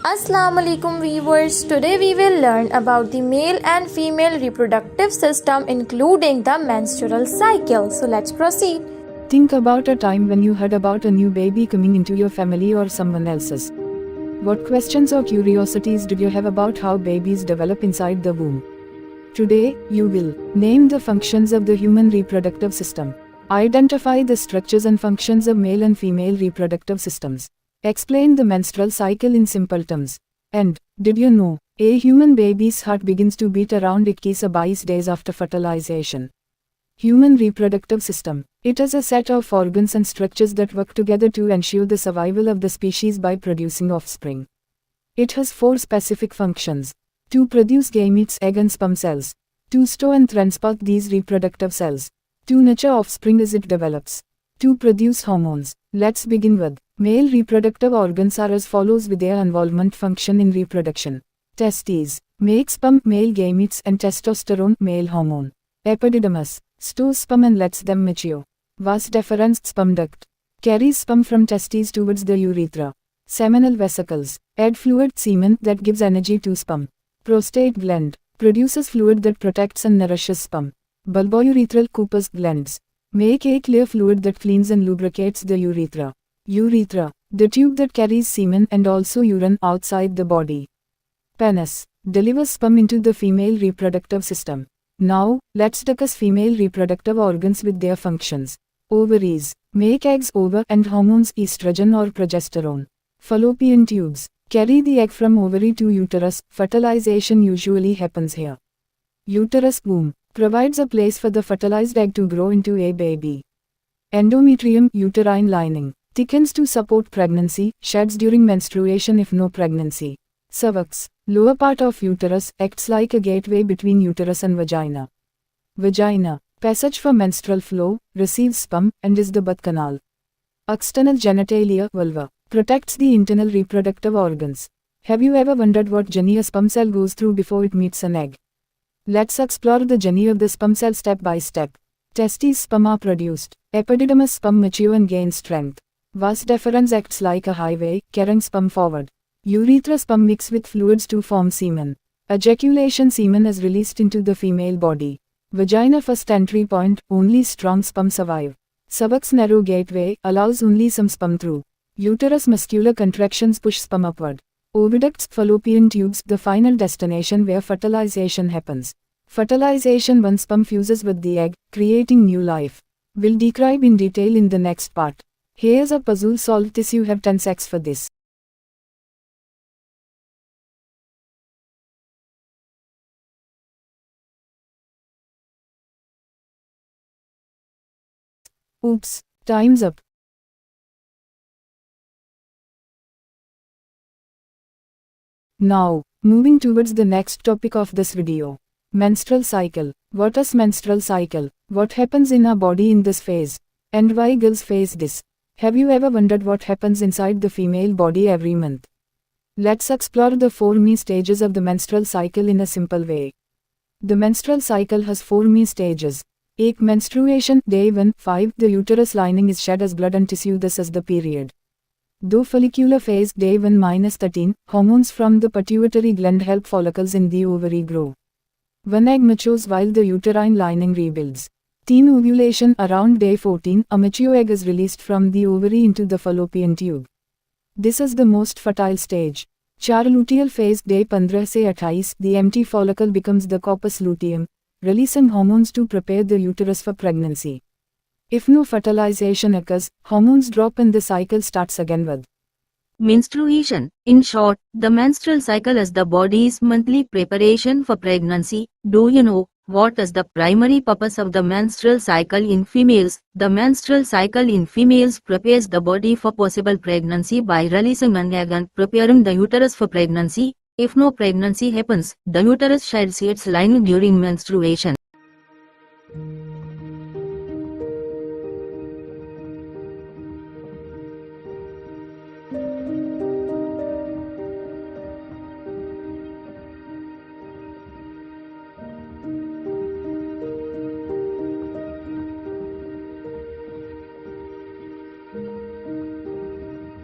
Assalamualaikum viewers. Today we will learn about the male and female reproductive system including the menstrual cycle. So let's proceed. Think about a time when you heard about a new baby coming into your family or someone else's. What questions or curiosities did you have about how babies develop inside the womb? Today, you will name the functions of the human reproductive system, identify the structures and functions of male and female reproductive systems, explain the menstrual cycle in simple terms, and, did you know, a human baby's heart begins to beat around 21 से 22 days after fertilization. Human reproductive system. It is a set of organs and structures that work together to ensure the survival of the species by producing offspring. It has 4 specific functions. To produce gametes, egg and sperm cells. To store and transport these reproductive cells. To nurture offspring as it develops. To produce hormones. Let's begin with. Male reproductive organs are as follows with their involvement function in reproduction. Testes. Make sperm, male gametes and testosterone, male hormone. Epididymis. Stores sperm and lets them mature. Vas deferens, sperm duct. Carries sperm from testes towards the urethra. Seminal vesicles. Add fluid, semen, that gives energy to sperm. Prostate gland. Produces fluid that protects and nourishes sperm. Bulbourethral Cooper's glands. Make a clear fluid that cleans and lubricates the urethra. Urethra. The tube that carries semen and also urine outside the body. Penis. Delivers sperm into the female reproductive system. Now, let's discuss female reproductive organs with their functions. Ovaries. Make eggs, ova, and hormones estrogen or progesterone. Fallopian tubes. Carry the egg from ovary to uterus. Fertilization usually happens here. Uterus womb. Provides a place for the fertilized egg to grow into a baby. Endometrium, uterine lining. Thickens to support pregnancy, sheds during menstruation if no pregnancy. Cervix. Lower part of uterus, acts like a gateway between uterus and vagina. Vagina. Passage for menstrual flow, receives sperm, and is the birth canal. External genitalia, vulva. Protects the internal reproductive organs. Have you ever wondered what journey a sperm cell goes through before it meets an egg? Let's explore the journey of the sperm cell step by step. Testes, sperm are produced. Epididymis, sperm mature and gain strength. Vas deferens acts like a highway, carrying sperm forward. Urethra, sperm mix with fluids to form semen. Ejaculation, semen is released into the female body. Vagina, first entry point, only strong sperm survive. Cervix, narrow gateway, allows only some sperm through. Uterus, muscular contractions push sperm upward. Oviducts, fallopian tubes, the final destination where fertilization happens. Fertilization, when sperm fuses with the egg, creating new life. We'll describe in detail in the next part. Here's a puzzle solved this, you have 10 seconds for this. Oops, time's up. Now, moving towards the next topic of this video. Menstrual cycle. What is menstrual cycle? What happens in our body in this phase? And why girls face this? Have you ever wondered what happens inside the female body every month? Let's explore the 4 main stages of the menstrual cycle in a simple way. The menstrual cycle has 4 main stages. 1. Menstruation, day 1, 5. The uterus lining is shed as blood and tissue, this is the period. 2. Follicular phase, day 1-13. Hormones from the pituitary gland help follicles in the ovary grow. 1. Egg matures while the uterine lining rebuilds. 3. Ovulation, around day 14, a mature egg is released from the ovary into the fallopian tube. This is the most fertile stage. 4. Luteal phase, day 15 से 28. The empty follicle becomes the corpus luteum, releasing hormones to prepare the uterus for pregnancy. If no fertilization occurs, hormones drop and the cycle starts again with menstruation. In short, the menstrual cycle is the body's monthly preparation for pregnancy. Do you know what is the primary purpose of the menstrual cycle in females? The menstrual cycle in females prepares the body for possible pregnancy by releasing an egg and preparing the uterus for pregnancy. If no pregnancy happens, the uterus sheds its lining during menstruation.